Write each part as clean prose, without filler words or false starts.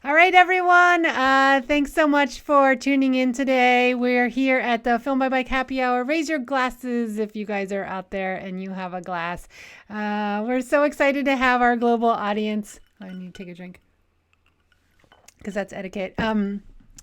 All right, everyone. Thanks so much for tuning in today. We're here at the Film by Bike Happy Hour. Raise your glasses if you guys are out there and you have a glass. We're so excited to have our global audience. I need to take a drink because that's etiquette.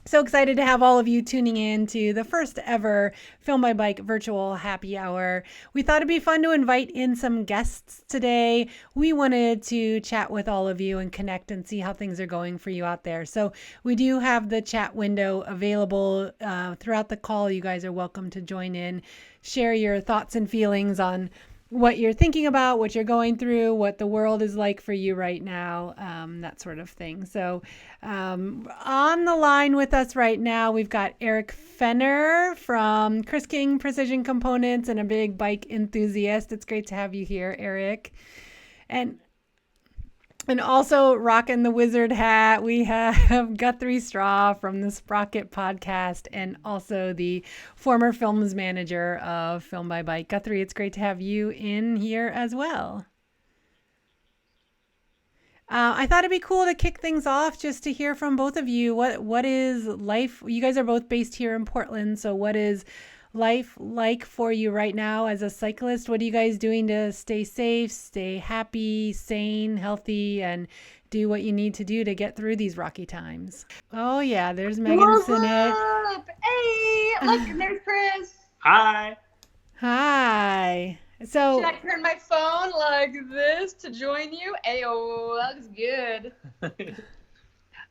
So excited to have all of you tuning in to the first ever Film by Bike virtual happy hour. We thought it'd be fun to invite in some guests today. We wanted to chat with all of you and connect and see how things are going for you out there. So we do have the chat window available throughout the call. You guys are welcome to join in, share your thoughts and feelings on what you're thinking about, what you're going through, what the world is like for you right now, that sort of thing. So on the line with us right now, we've got Eric Fenner from Chris King Precision Components and a big bike enthusiast. It's great to have you here, Eric. And also rocking the wizard hat, we have Guthrie Straw from the Sprocket podcast and also the former films manager of Film by Bike. Guthrie, it's great to have you in here as well. I thought it'd be cool to kick things off just to hear from both of you. What is life? You guys are both based here in Portland, so what is life like for you right now as a cyclist? What are you guys doing to stay safe, stay happy, sane, healthy, and do what you need to do to get through these rocky times? Oh yeah, there's Megan Sinnott. Hey, look, and there's Chris. Hi. Hi. So should I turn my phone like this to join you? Ayo, that looks good.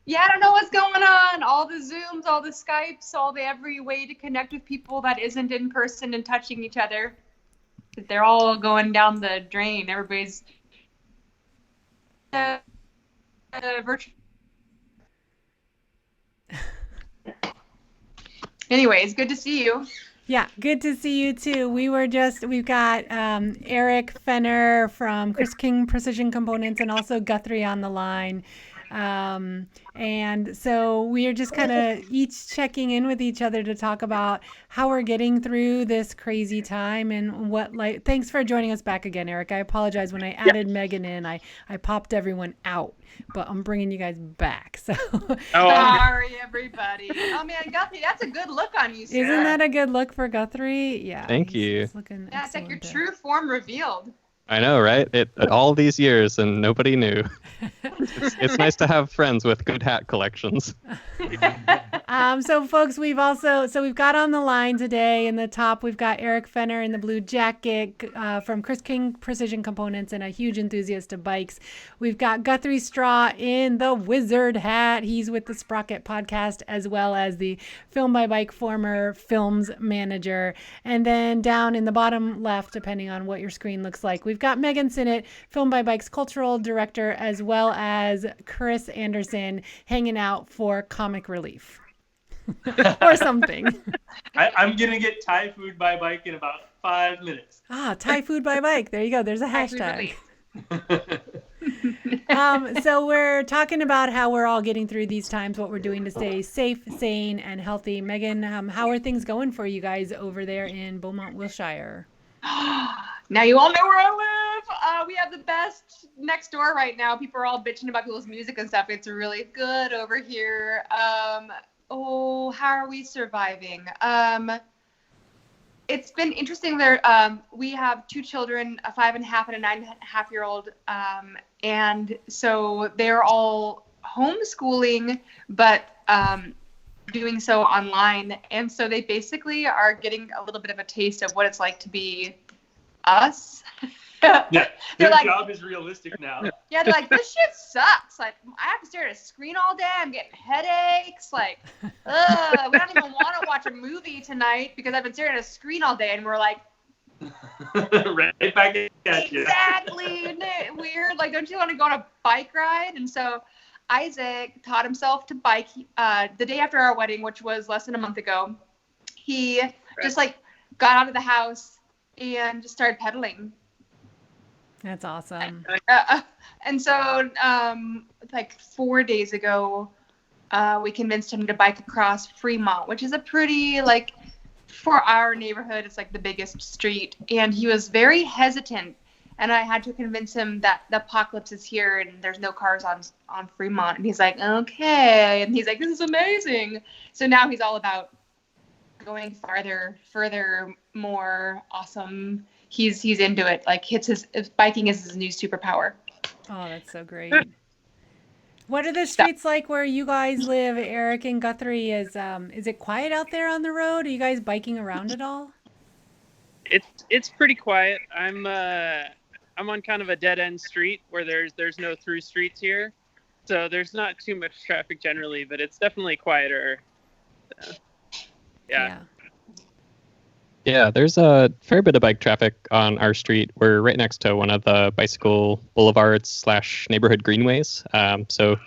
Yeah, I don't know what's going on. All the Zooms, all the Skypes, all the every way to connect with people that isn't in person and touching each other. They're all going down the drain. Everybody's virtual. Anyways, good to see you. Yeah, good to see you too. We've got Eric Fenner from Chris King Precision Components and also Guthrie on the line. And so we are just kind of each checking in with each other to talk about how we're getting through this crazy time and thanks for joining us back again, Eric. I apologize when I added Megan in, I popped everyone out, but I'm bringing you guys back. So sorry, everybody. Oh man, Guthrie, that's a good look on you, sir. Isn't that a good look for Guthrie? Yeah. Thank you. He's looking it's like your true form revealed. I know, right? All these years and nobody knew. It's nice to have friends with good hat collections. So folks, we've got on the line today in the top, we've got Eric Fenner in the blue jacket from Chris King Precision Components and a huge enthusiast of bikes. We've got Guthrie Straw in the wizard hat. He's with the Sprocket podcast as well as the Film by Bike former films manager. And then down in the bottom left, depending on what your screen looks like, we've got Megan Sinnott, Film by Bike's cultural director, as well as Chris Anderson hanging out for comic relief. Or something. I'm going to get Thai food by bike in about 5 minutes. Thai food by bike. There you go. There's a hashtag. So we're talking about how we're all getting through these times, what we're doing to stay safe, sane, and healthy. Megan, how are things going for you guys over there in Beaumont, Wilshire? Now you all know where I live. We have the best next door right now. People are all bitching about people's music and stuff. It's really good over here. How are we surviving? It's been interesting. We have 2 children, a 5.5 and a 9.5-year-old, and so they're all homeschooling, but doing so online. And so they basically are getting a little bit of a taste of what it's like to be us. Yeah, their job is realistic now. Yeah, they're like, this shit sucks. Like, I have to stare at a screen all day. I'm getting headaches. Like, we don't even want to watch a movie tonight because I've been staring at a screen all day. And we're like, right back at you. Exactly. Isn't it weird? Like, don't you want to go on a bike ride? And so Isaac taught himself to bike the day after our wedding, which was less than a month ago. He just got out of the house and just started pedaling. That's awesome. And so 4 days ago, we convinced him to bike across Fremont, which is a pretty, for our neighborhood, it's the biggest street. And he was very hesitant. And I had to convince him that the apocalypse is here and there's no cars on Fremont. And he's like, okay. And he's like, this is amazing. So now he's all about going farther, further, more awesome. He's into it. Like biking is his new superpower. Oh, that's so great. What are the streets like where you guys live, Eric and Guthrie? Is it quiet out there on the road? Are you guys biking around at all? It's pretty quiet. I'm on kind of a dead end street where there's no through streets here, so there's not too much traffic generally, but it's definitely quieter. Yeah. Yeah, there's a fair bit of bike traffic on our street. We're right next to one of the bicycle boulevards / neighborhood greenways. So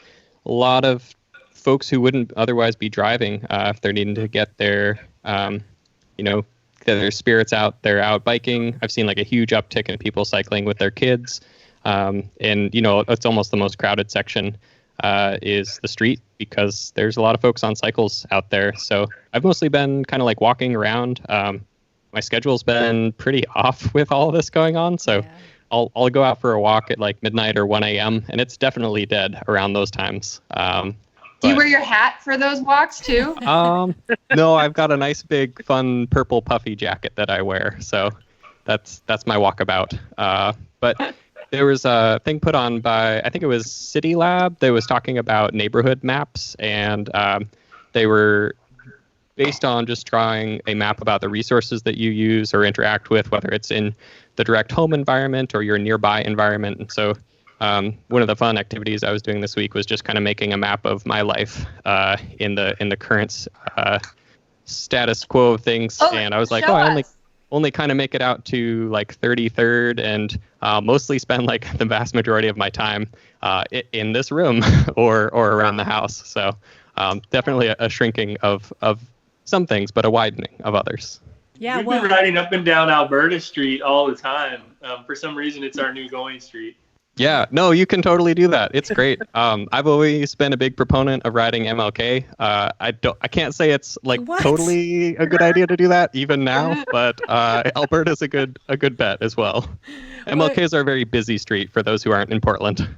a lot of folks who wouldn't otherwise be driving if they're needing to get their, get their spirits out, they're out biking. I've seen like a huge uptick in people cycling with their kids. And, it's almost the most crowded section is the street because there's a lot of folks on cycles out there. So I've mostly been kind of like walking around. My schedule's been pretty off with all of this going on, so yeah. I'll go out for a walk at like midnight or 1 a.m. and it's definitely dead around those times. Do you wear your hat for those walks too? No, I've got a nice big fun purple puffy jacket that I wear, so that's my walkabout. But there was a thing put on by, I think it was City Lab, that was talking about neighborhood maps, and they were based on just drawing a map about the resources that you use or interact with, whether it's in the direct home environment or your nearby environment. And so one of the fun activities I was doing this week was just kind of making a map of my life in the current status quo of things. And I was like, I only kind of make it out to like 33rd and mostly spend like the vast majority of my time in this room or around the house. So definitely a shrinking of some things, but a widening of others. Yeah, We've been riding up and down Alberta Street all the time. For some reason, it's our new going street. Yeah, no, you can totally do that. It's great. I've always been a big proponent of riding MLK. I can't say it's like totally a good idea to do that even now, but Alberta's a good bet as well. MLK is our very busy street for those who aren't in Portland.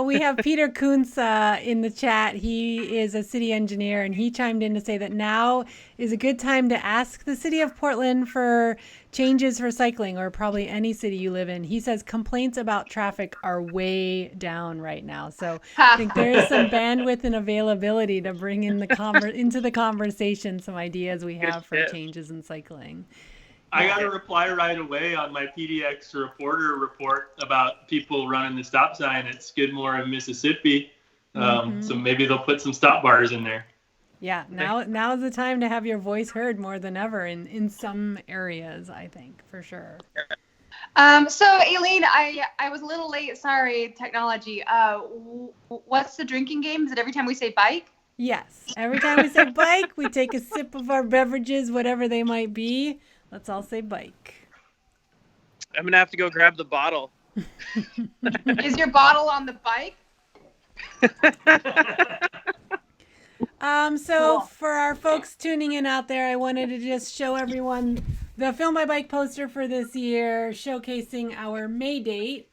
We have Peter Kuntz in the chat. He is a city engineer, and he chimed in to say that now is a good time to ask the city of Portland for changes for cycling, or probably any city you live in. He says complaints about traffic are way down right now. So I think there is some bandwidth and availability to bring in into the conversation some ideas we have for changes in cycling. I got a reply right away on my PDX reporter report about people running the stop sign at Skidmore in Mississippi. So maybe they'll put some stop bars in there. Yeah, now is the time to have your voice heard more than ever in some areas, I think, for sure. So Aileen, I was a little late. Sorry, technology. What's the drinking game? Is it every time we say bike? Yes. Every time we say bike, we take a sip of our beverages, whatever they might be. Let's all say bike. I'm going to have to go grab the bottle. Is your bottle on the bike? So for our folks tuning in out there, I wanted to just show everyone the Film by Bike poster for this year, showcasing our May date,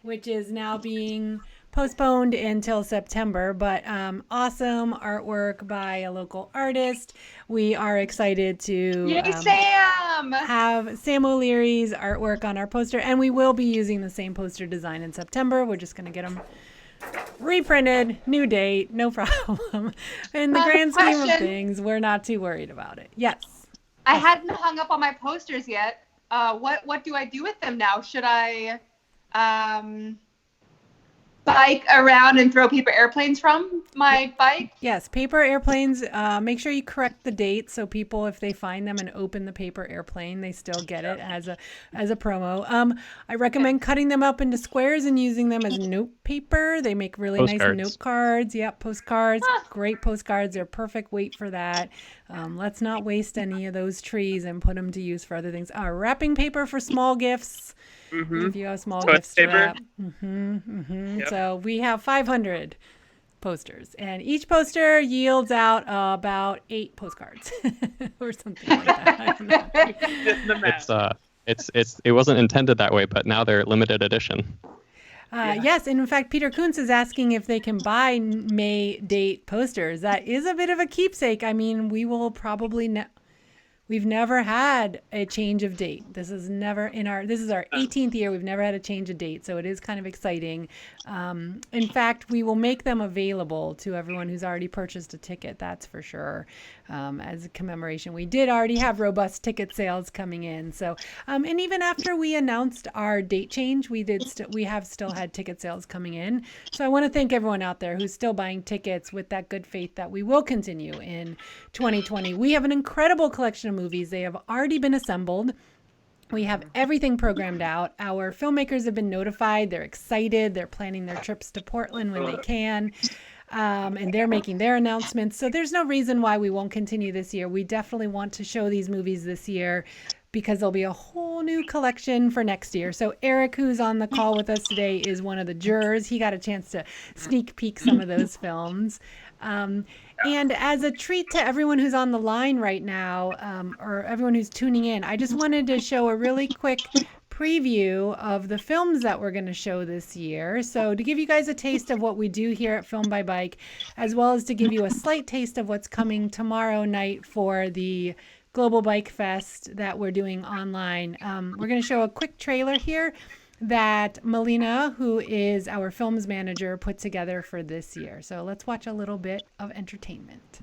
which is now being postponed until September, but awesome artwork by a local artist. We are excited to have Sam O'Leary's artwork on our poster, and we will be using the same poster design in September. We're just going to get them reprinted, new date, no problem. In the grand scheme of things, we're not too worried about it. Yes. I hadn't hung up on my posters yet. What do I do with them now? Should I bike around and throw paper airplanes from my bike? Yes, paper airplanes. Make sure you correct the date so people, if they find them and open the paper airplane, they still get it as a promo. I recommend cutting them up into squares and using them as note paper. They make really nice note cards. Yep, postcards. Great postcards. They're perfect weight for that. Let's not waste any of those trees and put them to use for other things. Wrapping paper for small gifts. If you have small gifts to wrap. Yep. So we have 500 posters, and each poster yields out about 8 postcards or something like that. I don't know. It wasn't intended that way, but now they're limited edition. Yes, and in fact, Peter Kuntz is asking if they can buy May date posters. That is a bit of a keepsake. I mean, we will probably we've never had a change of date. This is our 18th year. We've never had a change of date, so it is kind of exciting. In fact, we will make them available to everyone who's already purchased a ticket. That's for sure. As a commemoration, we did already have robust ticket sales coming in. So, and even after we announced our date change, we have still had ticket sales coming in. So I want to thank everyone out there who's still buying tickets with that good faith that we will continue in 2020. We have an incredible collection of movies. They have already been assembled. We have everything programmed out. Our filmmakers have been notified. They're excited. They're planning their trips to Portland when they can. And they're making their announcements. So there's no reason why we won't continue this year. We definitely want to show these movies this year because there'll be a whole new collection for next year. So Eric, who's on the call with us today, is one of the jurors. He got a chance to sneak peek some of those films. And as a treat to everyone who's on the line right now, or everyone who's tuning in, I just wanted to show a really quick preview of the films that we're going to show this year. So to give you guys a taste of what we do here at Film by Bike, as well as to give you a slight taste of what's coming tomorrow night for the Global Bike Fest that we're doing online. We're going to show a quick trailer here that Melina, who is our films manager, put together for this year. So let's watch a little bit of entertainment.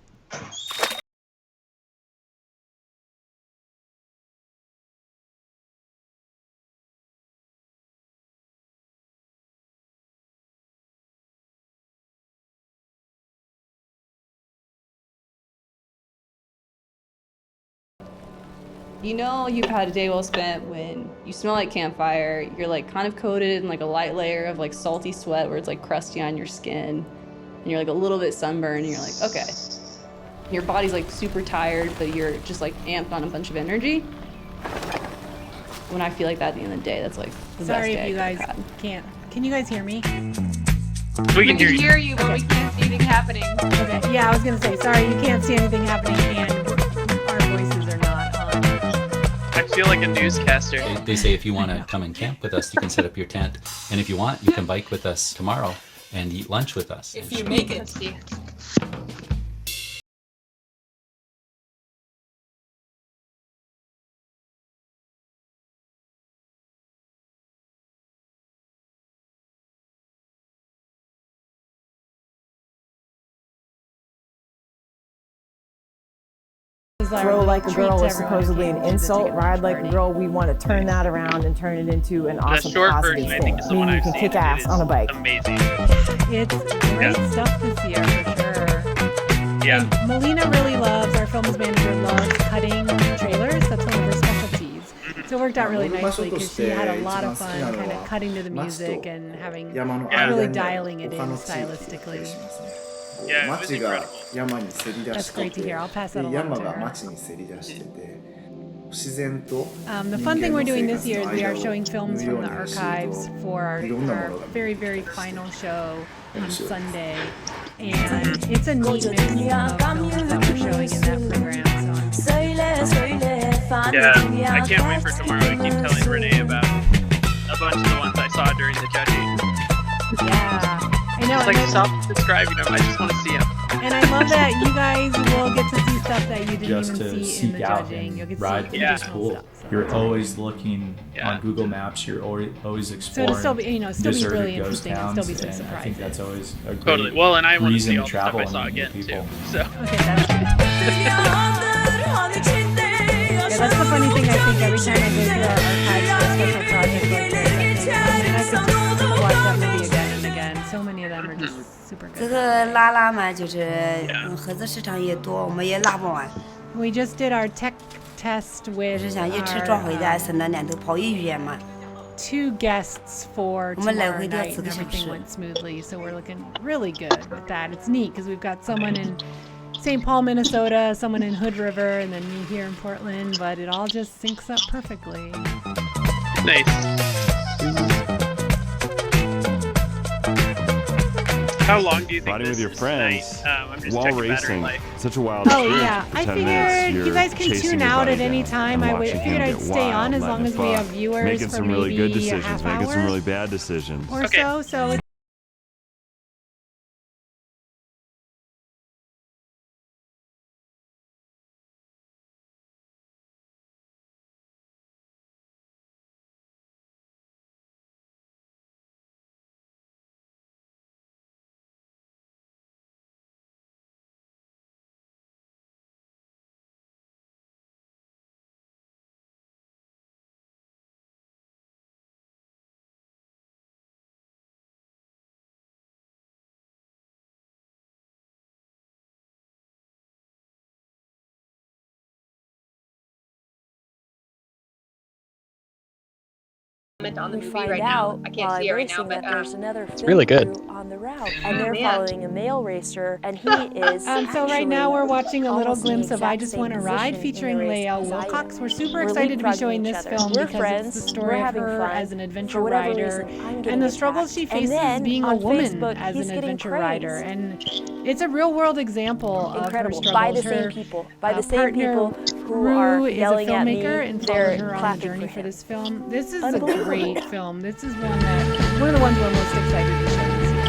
You know you've had a day well spent when you smell like campfire, you're like kind of coated in like a light layer of like salty sweat where it's like crusty on your skin, and you're like a little bit sunburned, and you're like, okay. Your body's like super tired, but you're just like amped on a bunch of energy. When I feel like that at the end of the day, that's like the best day Sorry if you guys can't. Can you guys hear me? We can hear you. But we can't see anything happening. Okay. Yeah, I was going to say, sorry, you can't see anything happening and our voices are not on. I feel like a newscaster. They say if you want to come and camp with us, you can set up your tent. And if you want, you can bike with us tomorrow and eat lunch with us. If you make it. Let's see. Grow like a girl is supposedly an insult. Ride like a girl, we want to turn that around and turn it into an awesome, short positive version, I thing. think, is the one Meaning I've you can seen, kick and ass it on a is bike. Amazing. It's great stuff this year for sure. Yeah. And Melina really loves, our films manager loves cutting trailers. That's one of her specialties. So it worked out really nicely because she had a lot of fun kind of cutting to the music and having really dialing it in stylistically. Yeah, it was incredible. That's great to hear. I'll pass that along to her. The fun thing we're doing this year is we are showing films from the archives for our very, very final show on Sunday. And it's a neat mix of films that we're showing in that program. So Yeah, I can't wait for tomorrow. I keep telling Renee about a bunch of the ones I saw during the judging. yeah, I know. It's like, and stop subscribing them. I just want to see them. And I love that you guys will get to see stuff that you didn't just even to see in the seek out judging. You'll and get to ride see the additional pool. stuff. So. You're always looking Yeah. on Google Maps. You're always So exploring. it'll still be, still be deserted really ghost interesting and still be towns, some and I think that's surprises. always a great Totally. Well, and I want to reason see to all the stuff travel I and saw meet again, new too. people. So, Okay, that's good. Yeah, that's the funny thing. I think every time I go through our archives for a special project like this, I could just watch that movie again and again. So many of them are just super 这 good. 个拉嘛，就是盒子市场也多，我们也拉不完。 We just did our tech test 就 with 是想一吃装回家，省得两头跑医院嘛。 two guests for 我们来 tomorrow 回都要 night, 4 and 个小 everything 时。 went smoothly. So we're looking really good with that. It's neat because we've got someone in St. Paul, Minnesota, someone in Hood River, and then me here in Portland. But it all just syncs up perfectly. nice. How long do you think riding this with your is friends tonight? I'm just while checking battery racing. life. Such a wild Oh experience. yeah, I 10 figured minutes, you you're guys can chasing tune your out buddy at any down time. and I watching figured him I'd get stay on wild, as long letting as it we buck, have viewers making for some really good maybe a decisions, half making some hour really bad decisions. or Okay. so. So on the movie right now. I can't see it right now, but there's another It's really good. on the route, and they're man. following a male racer, and he is so right now we're watching a little almost in the glimpse of I exact Just same Want to Ride position in the featuring race Leia as I Wilcox. am. We're super We're excited to be leapfrogging showing each this other. film We're because friends. it's the We're story of having her fun. as an adventure For whatever rider reason, I'm and getting the struggles she attacked. And faces then being a on woman Facebook, as he's an getting adventure praise. rider. And it's a real world example of her Incredible. struggles. By the Her same people. By the same partner, people who Rue, are is a yelling at me. filmmaker and They're followed her on the clapping journey for for him. this film. This is a Unbelievable. great film. This is one of the ones we're most excited to show this year.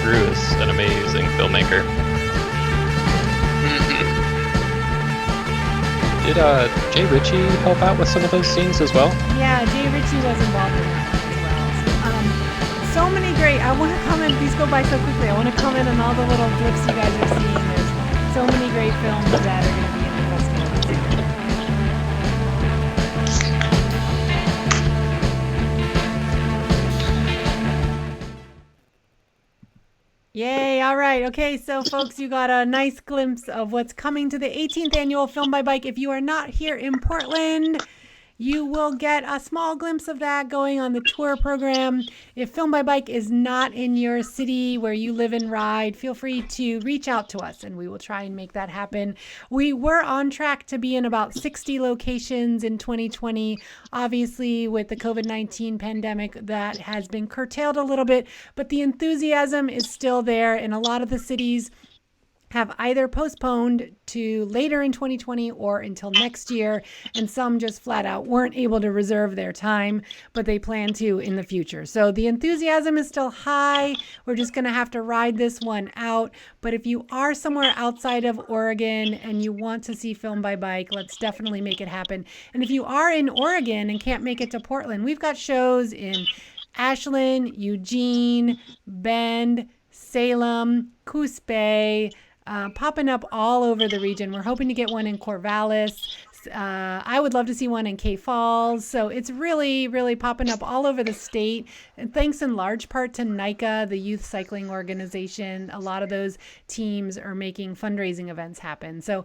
Rue is an amazing filmmaker. Did Jay Ritchie help out with some of those scenes as well? Yeah, Jay Ritchie was involved in that as well. So many great. I want to comment. These go by so quickly. I want to comment on all the little blips you guys are seeing. There's so many great films that are going to be in the festival this year. Yay, all right. Okay, so folks, you got a nice glimpse of what's coming to the 18th annual Film by Bike. If you are not here in Portland, you will get a small glimpse of that going on the tour program. If Film by Bike is not in your city where you live and ride, feel free to reach out to us and we will try and make that happen. We were on track to be in about 60 locations in 2020. Obviously, with the COVID-19 pandemic, that has been curtailed a little bit, but the enthusiasm is still there in a lot of the cities. Have either postponed to later in 2020 or until next year, and some just flat out weren't able to reserve their time, but they plan to in the future. So the enthusiasm is still high. We're just going to have to ride this one out. But if you are somewhere outside of Oregon and you want to see Film by Bike, let's definitely make it happen. And if you are in Oregon and can't make it to Portland, we've got shows in Ashland, Eugene, Bend, Salem, Coos Bay, popping up all over the region. We're hoping to get one in Corvallis. I would love to see one in K Falls. So it's really, really popping up all over the state. And thanks in large part to NICA, the youth cycling organization. A lot of those teams are making fundraising events happen. So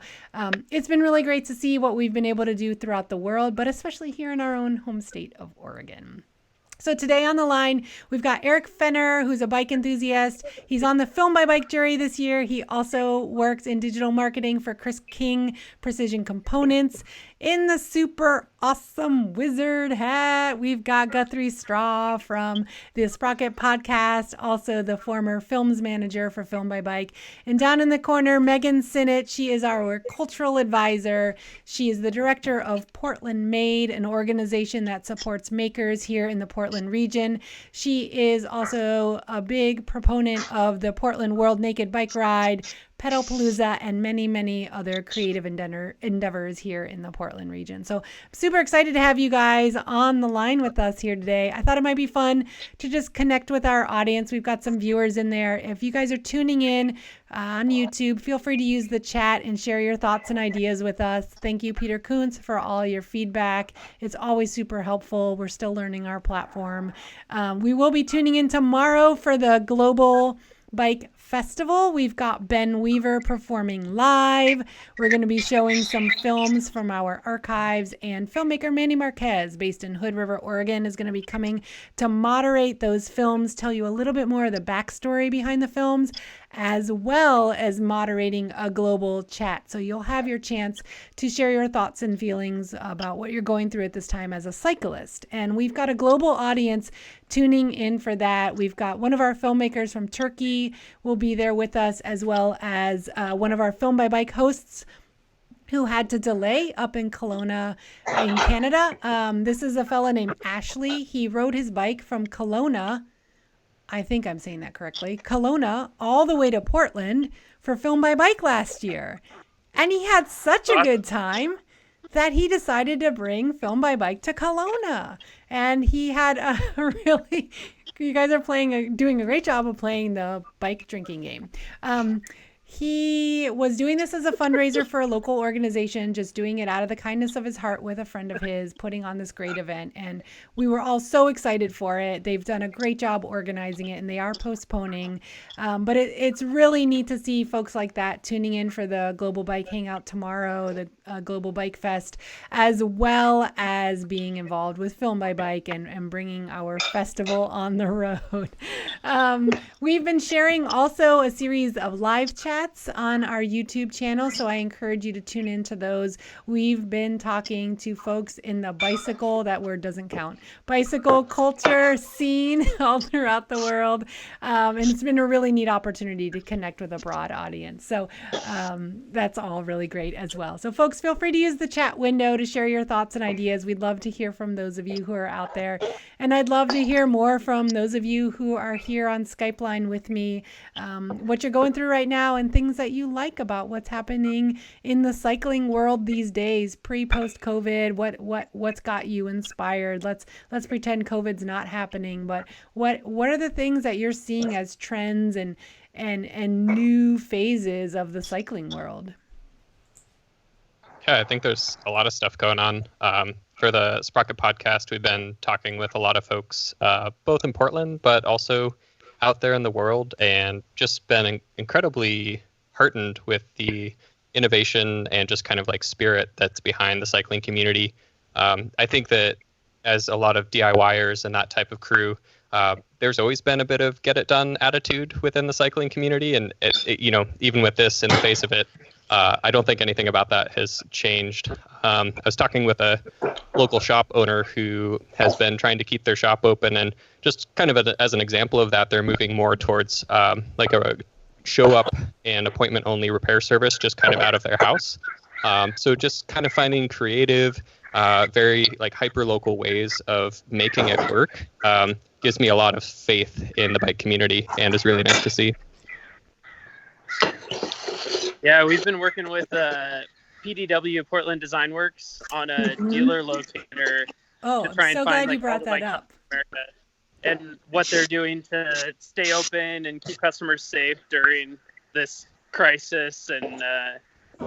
it's been really great to see what we've been able to do throughout the world, but especially here in our own home state of Oregon. So today on the line, we've got Eric Fenner, who's a bike enthusiast. He's on the Film by Bike jury this year. He also works in digital marketing for Chris King Precision Components. In the super awesome wizard hat, we've got Guthrie Straw from the Sprocket podcast, also the former films manager for Film by Bike. And down in the corner, Megan Sinnott. She is our cultural advisor. She is the director of Portland Made, an organization that supports makers here in the Portland region. She is also a big proponent of the Portland World Naked Bike Ride, Pedalpalooza, and many, many other creative endeavors here in the Portland region. So I'm super excited to have you guys on the line with us here today. I thought it might be fun to just connect with our audience. We've got some viewers in there. If you guys are tuning in on YouTube, feel free to use the chat and share your thoughts and ideas with us. Thank you, Peter Kuntz, for all your feedback. It's always super helpful. We're still learning our platform. We will be tuning in tomorrow for the Global Bike Festival. We've got Ben Weaver performing live. We're going to be showing some films from our archives, and filmmaker Manny Marquez, based in Hood River, Oregon, is going to be coming to moderate those films, tell you a little bit more of the backstory behind the films, as well as moderating a global chat. So you'll have your chance to share your thoughts and feelings about what you're going through at this time as a cyclist. And we've got a global audience tuning in for that. We've got one of our filmmakers from Turkey will be there with us, as well as one of our Film by Bike hosts who had to delay up in Kelowna in Canada. This is a fella named Ashley. He rode his bike from Kelowna, I think I'm saying that correctly, Kelowna, all the way to Portland for Film by Bike last year. And he had such a good time that he decided to bring Film by Bike to Kelowna. And he had a really, you guys are doing a great job of playing the bike drinking game. He was doing this as a fundraiser for a local organization, just doing it out of the kindness of his heart with a friend of his, putting on this great event. And we were all so excited for it. They've done a great job organizing it, and they are postponing. But it's really neat to see folks like that tuning in for the Global Bike Hangout tomorrow, the Global Bike Fest, as well as being involved with Film by Bike and bringing our festival on the road. We've been sharing also a series of live chats on our YouTube channel, so I encourage you to tune into those. We've been talking to folks in the bicycle, that word doesn't count, bicycle culture scene all throughout the world, and it's been a really neat opportunity to connect with a broad audience. So that's all really great as well. So folks, feel free to use the chat window to share your thoughts and ideas. We'd love to hear from those of you who are out there, and I'd love to hear more from those of you who are here on Skype line with me, what you're going through right now and things that you like about what's happening in the cycling world these days, post COVID. What's got you inspired? Let's pretend COVID's not happening, but what are the things that you're seeing as trends and new phases of the cycling world? Yeah, I think there's a lot of stuff going on. For the Sprocket podcast, we've been talking with a lot of folks, both in Portland, but also out there in the world, and just been incredibly heartened with the innovation and just kind of like spirit that's behind the cycling community. I think that as a lot of DIYers and that type of crew, there's always been a bit of get it done attitude within the cycling community. And even with this in the face of it, I don't think anything about that has changed. I was talking with a local shop owner who has been trying to keep their shop open, and just kind of as an example of that, they're moving more towards like a show up and appointment only repair service, just kind of out of their house. So just kind of finding creative, very like hyper local ways of making it work gives me a lot of faith in the bike community, and is really nice to see. Yeah, we've been working with PDW Portland Design Works on a dealer locator to try and so find glad you brought that up. America, and what they're doing to stay open and keep customers safe during this crisis. And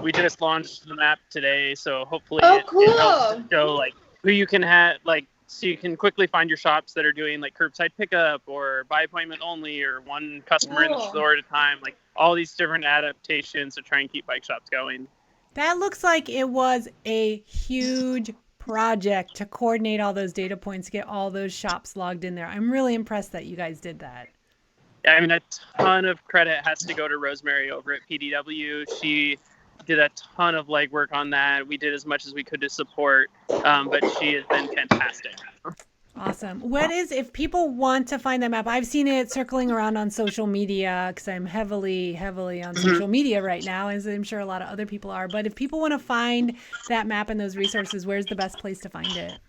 we just launched the map today, so hopefully it helps to show like who you can have, like, so you can quickly find your shops that are doing like curbside pickup or by appointment only or one customer in the store at a time, like all these different adaptations to try and keep bike shops going. That looks like it was a huge project to coordinate all those data points, get all those shops logged in there. I'm really impressed that you guys did that. Yeah, I mean, a ton of credit has to go to Rosemary over at PDW. She did a ton of legwork on that. We did as much as we could to support, but she has been fantastic. Awesome. If people want to find that map, I've seen it circling around on social media because I'm heavily on social media right now, as I'm sure a lot of other people are. But if people want to find that map and those resources, where's the best place to find it?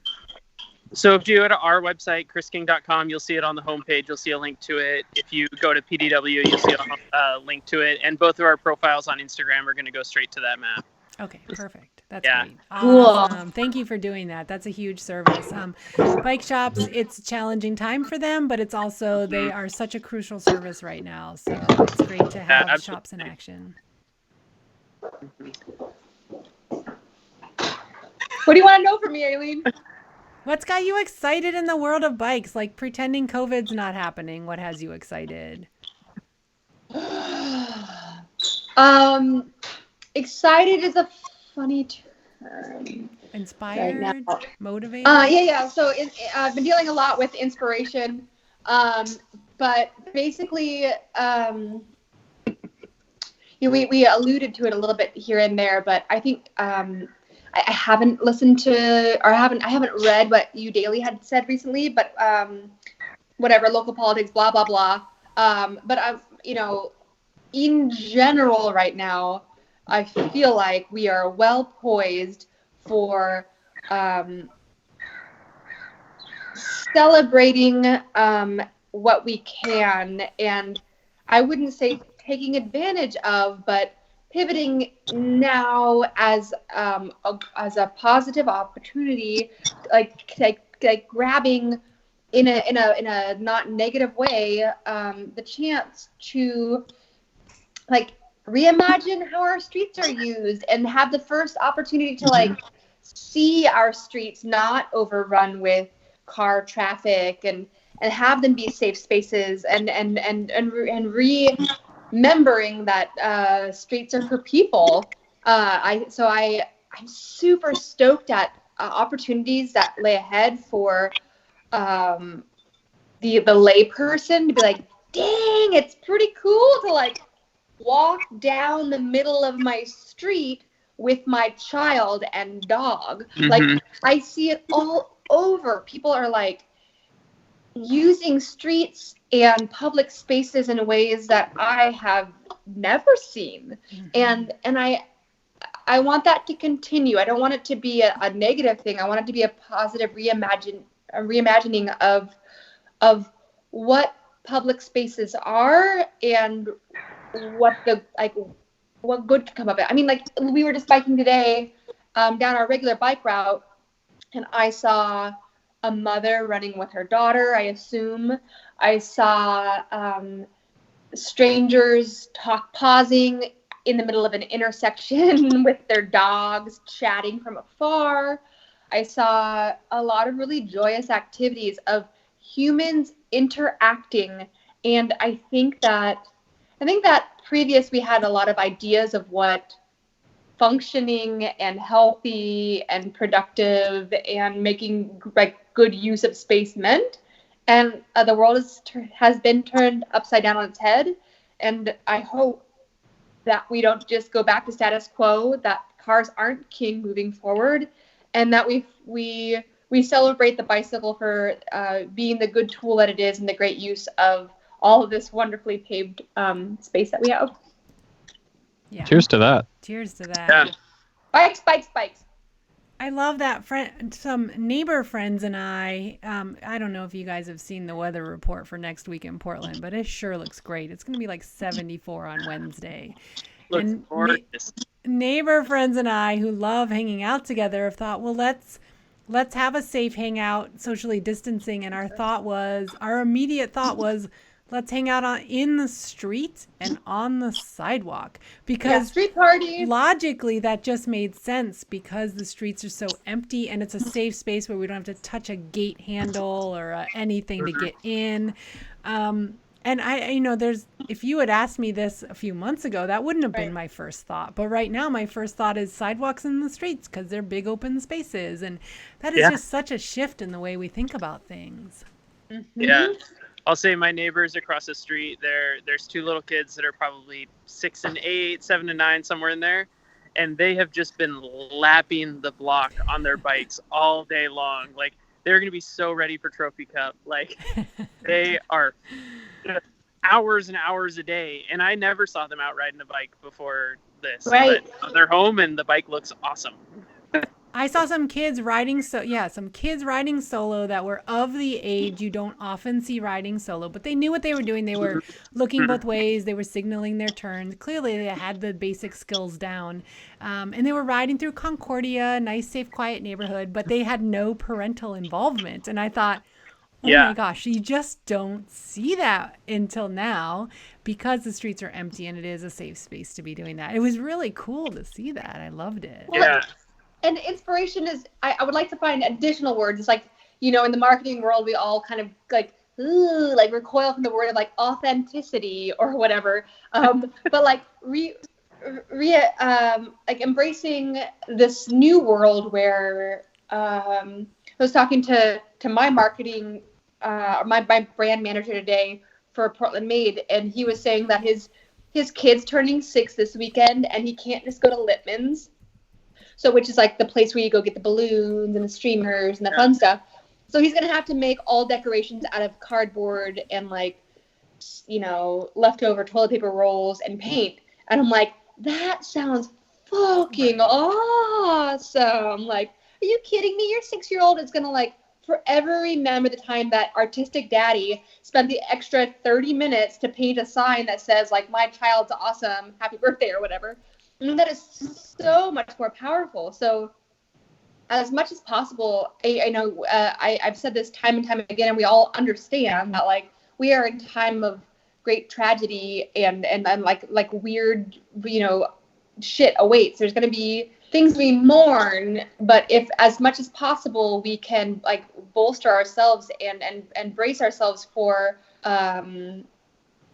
So if you go to our website, chrisking.com, you'll see it on the homepage. You'll see a link to it. If you go to PDW, you'll see a link to it. And both of our profiles on Instagram are going to go straight to that map. Okay, perfect. That's yeah. Great. Awesome. Thank you for doing that. That's a huge service. Bike shops, it's a challenging time for them, but it's also, they are such a crucial service right now. So it's great to have shops in action. What do you want to know from me, Aileen? What's got you excited in the world of bikes? Like pretending COVID's not happening. What has you excited? Excited is a funny term. Inspired? Right now. Motivated? Yeah. So I've been dealing a lot with inspiration. But basically, we alluded to it a little bit here and there, but I think I haven't listened to, or I haven't read what You Daily had said recently, but whatever, local politics, blah blah blah. But I'm, in general right now, I feel like we are well poised for celebrating what we can, and I wouldn't say taking advantage of, but pivoting now as a positive opportunity, like grabbing in a not negative way the chance to like reimagine how our streets are used and have the first opportunity to like see our streets not overrun with car traffic and have them be safe spaces and remembering that streets are for people. I'm super stoked at opportunities that lay ahead for the lay person to be like, dang, it's pretty cool to like walk down the middle of my street with my child and dog. Like, I see it all over. People are like using streets and public spaces in ways that I have never seen. And I want that to continue. I don't want it to be a negative thing. I want it to be a positive reimagining of what public spaces are and what good can come of it. I mean, like, we were just biking today down our regular bike route, and I saw a mother running with her daughter, I assume. I saw strangers pausing in the middle of an intersection with their dogs, chatting from afar. I saw a lot of really joyous activities of humans interacting, and I think that previous we had a lot of ideas of what functioning and healthy and productive and making like good use of space meant, and the world has been turned upside down on its head. And I hope that we don't just go back to status quo, that cars aren't king moving forward, and that we celebrate the bicycle for being the good tool that it is and the great use of all of this wonderfully paved space that we have. Yeah. Cheers to that. Cheers to that. Yeah. Bikes, bikes, bikes. I love that. Some neighbor friends and I don't know if you guys have seen the weather report for next week in Portland, but it sure looks great. It's going to be like 74 on Wednesday. Looks gorgeous. Neighbor friends and I, who love hanging out together, have thought, well, let's have a safe hangout, socially distancing. And our immediate thought was, let's hang out in the street and on the sidewalk, because street party. Logically that just made sense, because the streets are so empty and it's a safe space where we don't have to touch a gate handle or anything to get in. And if you had asked me this a few months ago, that wouldn't have been my first thought. But right now, my first thought is sidewalks in the streets, because they're big open spaces. And that is just such a shift in the way we think about things. Yeah. I'll say my neighbors across the street, there's two little kids that are probably 6 and 8, 7 and 9, somewhere in there. And they have just been lapping the block on their bikes all day long. Like, they're going to be so ready for Trophy Cup. Like, they are hours and hours a day. And I never saw them out riding a bike before this. Right. But they're home and the bike looks awesome. I saw some kids riding solo that were of the age you don't often see riding solo, but they knew what they were doing. They were looking both ways. They were signaling their turns. Clearly, they had the basic skills down. And they were riding through Concordia, nice, safe, quiet neighborhood, but they had no parental involvement. And I thought, my gosh, you just don't see that until now, because the streets are empty and it is a safe space to be doing that. It was really cool to see that. I loved it. Yeah. And inspiration is, I would like to find additional words. It's like, in the marketing world, we all kind of like recoil from the word of like authenticity or whatever. But like like embracing this new world where I was talking to my marketing, my brand manager today for Portland Made, and he was saying that his kid's turning 6 this weekend, and he can't just go to Lippman's. So, which is like the place where you go get the balloons and the streamers and the fun stuff. So he's going to have to make all decorations out of cardboard and like, you know, leftover toilet paper rolls and paint. And I'm like, that sounds fucking awesome. Like, are you kidding me? Your 6-year-old is going to like forever remember the time that artistic daddy spent the extra 30 minutes to paint a sign that says like, my child's awesome, happy birthday or whatever. I mean, that is so much more powerful. So as much as possible, I know I've said this time and time again, and we all understand that like we are in time of great tragedy and like weird, you know, shit awaits. There's going to be things we mourn, but if as much as possible we can like bolster ourselves and brace ourselves for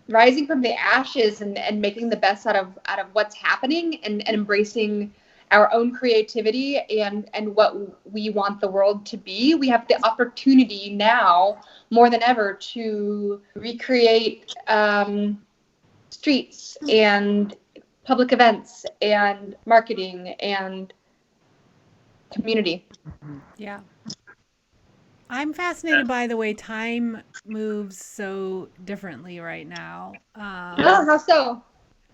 rising from the ashes and making the best out of what's happening and embracing our own creativity and what we want the world to be. We have the opportunity now more than ever to recreate streets and public events and marketing and community. Yeah. I'm fascinated by the way time moves so differently right now. How so?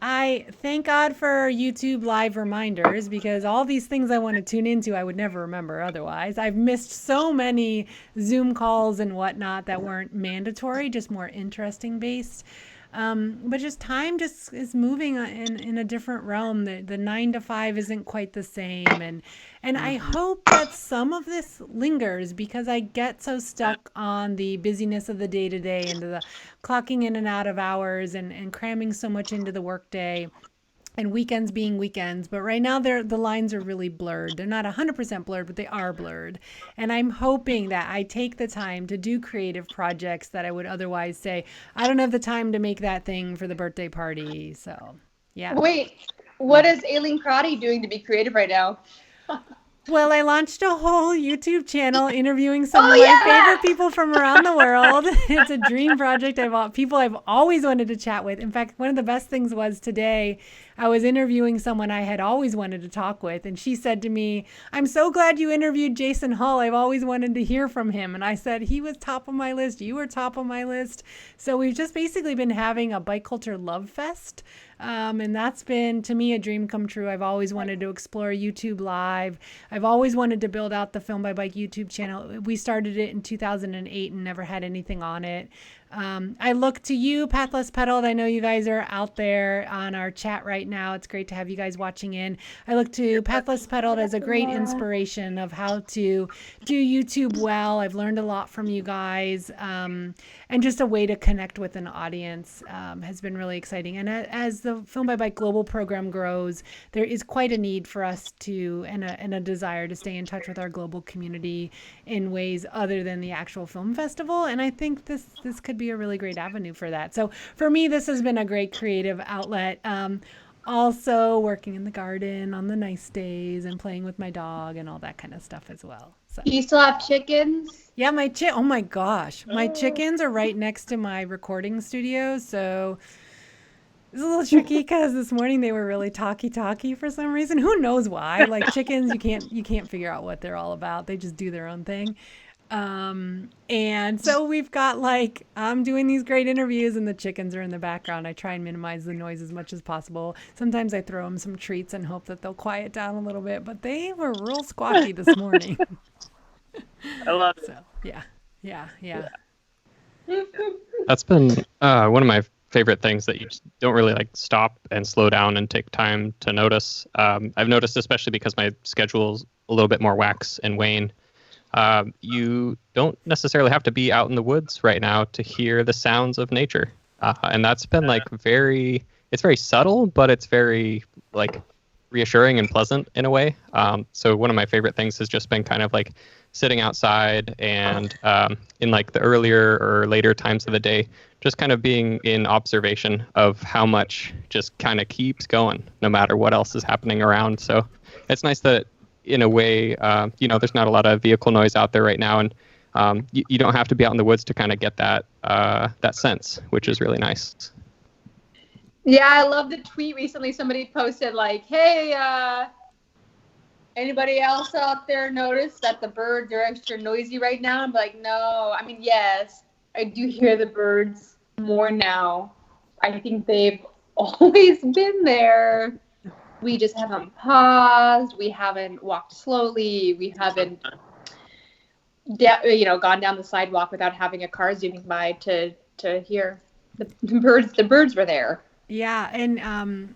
I thank God for YouTube live reminders because all these things I want to tune into, I would never remember otherwise. I've missed so many Zoom calls and whatnot that weren't mandatory, just more interesting based. But just time just is moving in a different realm. The 9 to 5 isn't quite the same. And I hope that some of this lingers because I get so stuck on the busyness of the day to day and the clocking in and out of hours and cramming so much into the workday. And weekends being weekends, but right now the lines are really blurred. They're not 100% blurred, but they are blurred. And I'm hoping that I take the time to do creative projects that I would otherwise say, I don't have the time to make that thing for the birthday party. So, yeah. Wait, what is Aileen Crotty doing to be creative right now? Well, I launched a whole YouTube channel interviewing some of my favorite people from around the world. It's a dream project. People I've always wanted to chat with. In fact, one of the best things was today I was interviewing someone I had always wanted to talk with. And she said to me, I'm so glad you interviewed Jason Hull. I've always wanted to hear from him. And I said, he was top of my list. You were top of my list. So we've just basically been having a bike culture love fest. And that's been, to me, a dream come true. I've always wanted to explore YouTube Live. I've always wanted to build out the Film by Bike YouTube channel. We started it in 2008 and never had anything on it. I look to you, Pathless Pedaled. I know you guys are out there on our chat right now. It's great to have you guys watching in. I look to Pathless Pedaled as a great inspiration of how to do YouTube well. I've learned a lot from you guys. And just a way to connect with an audience has been really exciting. And as the Film by Bike Global program grows, there is quite a need for us to, and a desire to stay in touch with our global community in ways other than the actual film festival. And I think this could be a really great avenue for that. So for me, this has been a great creative outlet. Also working in the garden on the nice days and playing with my dog and all that kind of stuff as well. So. Do you still have chickens? Yeah, oh my gosh. My chickens are right next to my recording studio. So it's a little tricky because this morning they were really talky for some reason. Who knows why? Like chickens, you can't figure out what they're all about. They just do their own thing. And so we've got like, I'm doing these great interviews and the chickens are in the background. I try and minimize the noise as much as possible. Sometimes I throw them some treats and hope that they'll quiet down a little bit, but they were real squawky this morning. I love it. So, yeah. That's been one of my favorite things that you just don't really like stop and slow down and take time to notice. I've noticed, especially because my schedule's a little bit more wax and wane. You don't necessarily have to be out in the woods right now to hear the sounds of nature. And that's been like it's very subtle, but it's very like reassuring and pleasant in a way. So one of my favorite things has just been kind of like sitting outside and in like the earlier or later times of the day, just kind of being in observation of how much just kind of keeps going no matter what else is happening around. So it's nice that in a way, there's not a lot of vehicle noise out there right now, and you don't have to be out in the woods to kind of get that sense, which is really nice. Yeah, I love the tweet recently. Somebody posted like, "Hey, anybody else out there notice that the birds are extra noisy right now?" I'm like, no. I mean, yes, I do hear the birds more now. I think they've always been there. We just haven't paused. We haven't walked slowly. We haven't, gone down the sidewalk without having a car zooming by to hear the birds. The birds were there. Yeah, and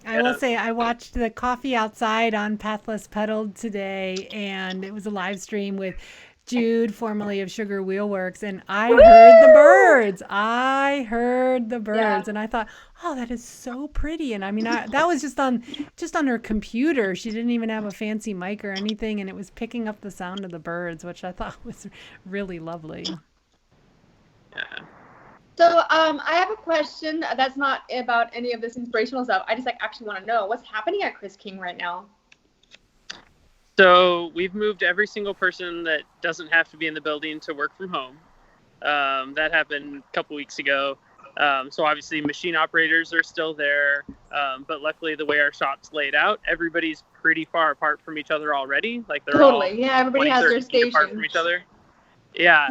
I will say I watched the Coffee Outside on Pathless Pedaled today, and it was a live stream with Jude, formerly of Sugar Wheelworks, and I heard the birds. I heard the birds, and I thought, oh, that is so pretty. And I mean, that was just on her computer. She didn't even have a fancy mic or anything, and it was picking up the sound of the birds, which I thought was really lovely. Yeah. So I have a question that's not about any of this inspirational stuff. I just actually want to know what's happening at Chris King right now. So we've moved every single person that doesn't have to be in the building to work from home. That happened a couple weeks ago. So obviously machine operators are still there, but luckily the way our shop's laid out, everybody's pretty far apart from each other already. Like they're Totally, all yeah. Everybody has their station apart from each other. Yeah.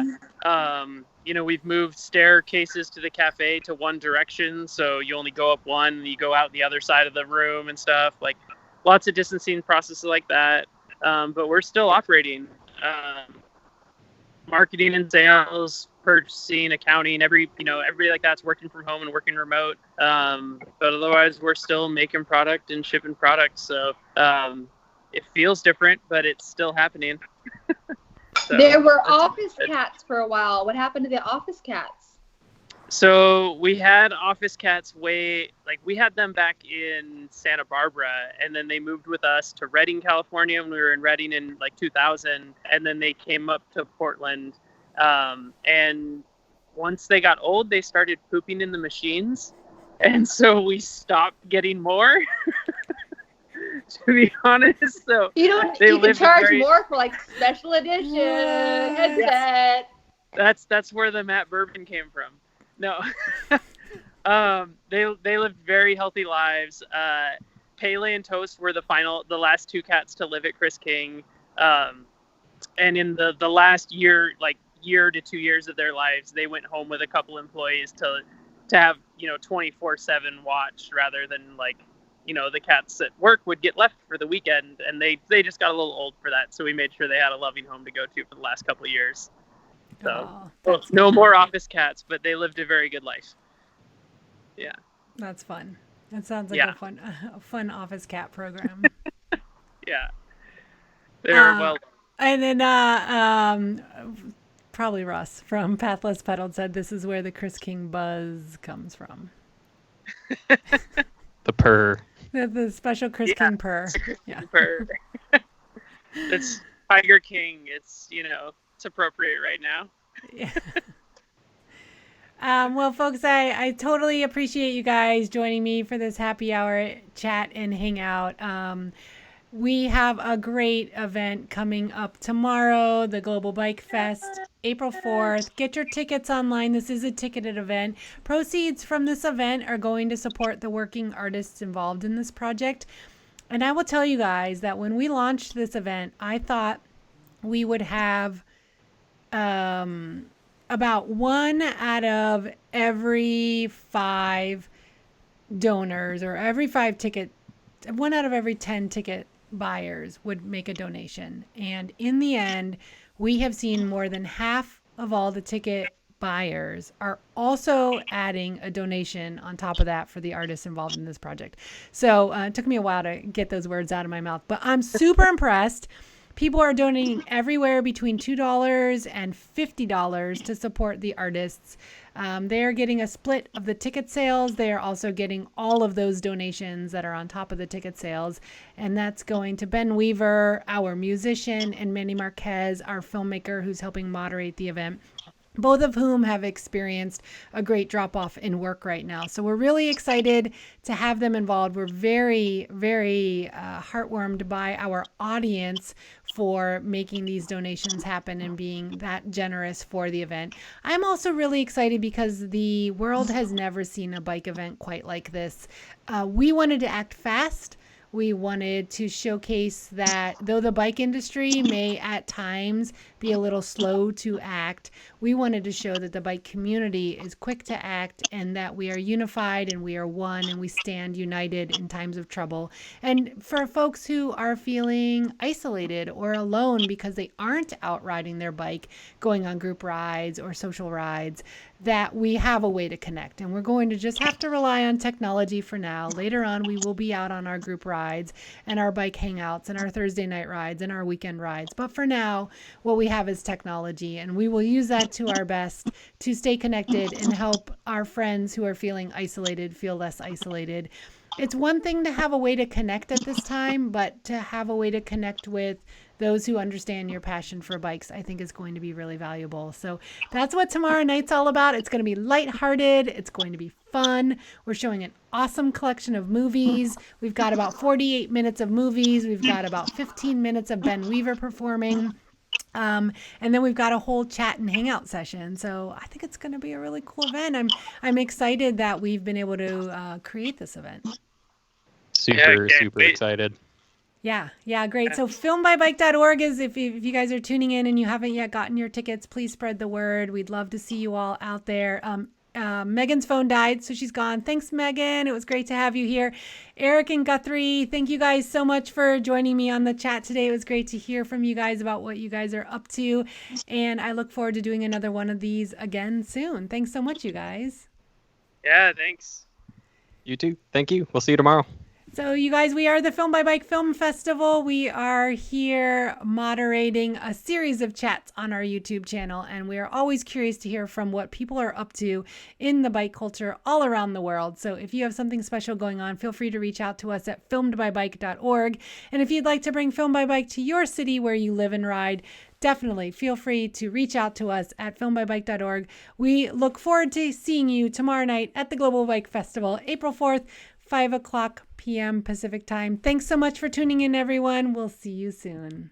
We've moved staircases to the cafe to one direction, so you only go up one, and you go out the other side of the room and stuff. Like lots of distancing processes like that. But we're still operating. Marketing and sales, purchasing, accounting, everybody like that's working from home and working remote. But otherwise, we're still making product and shipping products. So it feels different, but it's still happening. So, there were office cats for a while. What happened to the office cats? So we had office cats we had them back in Santa Barbara, and then they moved with us to Redding, California when we were in Redding in 2000, and then they came up to Portland. And once they got old, they started pooping in the machines, and so we stopped getting more. To be honest, so you can charge more for special edition headset. That's where the Matt Bourbon came from. No, they lived very healthy lives. Pele and Toast were the last two cats to live at Chris King, and in the last year to 2 years of their lives, they went home with a couple employees to have 24/7 watch rather than the cats at work would get left for the weekend, and they just got a little old for that. So we made sure they had a loving home to go to for the last couple of years. So no more office cats, but they lived a very good life. Yeah. That's fun. That sounds like a fun office cat program. Yeah. They're well. And then probably Russ from Pathless Pedaled said this is where the Chris King buzz comes from. The purr. The special Chris King purr. Yeah. Purr. It's Tiger King. It's it's appropriate right now. Yeah. Well, folks, I totally appreciate you guys joining me for this happy hour chat and hangout. We have a great event coming up tomorrow, the Global Bike Fest, April 4th. Get your tickets online. This is a ticketed event. Proceeds from this event are going to support the working artists involved in this project. And I will tell you guys that when we launched this event, I thought we would have about 1 out of every 5 donors, or every 5 ticket, 1 out of every 10 ticket buyers would make a donation. And in the end, we have seen more than half of all the ticket buyers are also adding a donation on top of that for the artists involved in this project. So it took me a while to get those words out of my mouth, but I'm super impressed. People are donating everywhere between $2 and $50 to support the artists. They are getting a split of the ticket sales. They are also getting all of those donations that are on top of the ticket sales. And that's going to Ben Weaver, our musician, and Manny Marquez, our filmmaker, who's helping moderate the event. both of whom have experienced a great drop off in work right now. So we're really excited to have them involved. We're very, very heartwarmed by our audience for making these donations happen and being that generous for the event. I'm also really excited because the world has never seen a bike event quite like this. We wanted to act fast. We wanted to showcase that though the bike industry may at times be a little slow to act, we wanted to show that the bike community is quick to act and that we are unified and we are one and we stand united in times of trouble. And for folks who are feeling isolated or alone because they aren't out riding their bike, going on group rides or social rides, that we have a way to connect. And we're going to just have to rely on technology for now. Later on, we will be out on our group rides and our bike hangouts and our Thursday night rides and our weekend rides. But for now, what we have is technology, and we will use that to our best to stay connected and help our friends who are feeling isolated feel less isolated. It's one thing to have a way to connect at this time, but to have a way to connect with those who understand your passion for bikes, I think is going to be really valuable. So that's what tomorrow night's all about. It's going to be lighthearted. It's going to be fun. We're showing an awesome collection of movies. We've got about 48 minutes of movies. We've got about 15 minutes of Ben Weaver performing. And then we've got a whole chat and hangout session. So I think it's going to be a really cool event. I'm excited that we've been able to create this event. Super excited. Yeah, great. So filmbybike.org is if you guys are tuning in and you haven't yet gotten your tickets, please spread the word. We'd love to see you all out there. Megan's phone died, so she's gone. Thanks, Megan. It was great to have you here. Eric and Guthrie, thank you guys so much for joining me on the chat today. It was great to hear from you guys about what you guys are up to, and I look forward to doing another one of these again soon. Thanks so much, you guys. Yeah, thanks. You too. Thank you. We'll see you tomorrow. So you guys, we are the Film by Bike Film Festival. We are here moderating a series of chats on our YouTube channel, and we are always curious to hear from what people are up to in the bike culture all around the world. So if you have something special going on, feel free to reach out to us at filmedbybike.org. And if you'd like to bring Film by Bike to your city where you live and ride, definitely feel free to reach out to us at filmedbybike.org. We look forward to seeing you tomorrow night at the Global Bike Festival, April 4th, 5 o'clock p.m. Pacific time. Thanks so much for tuning in, everyone. We'll see you soon.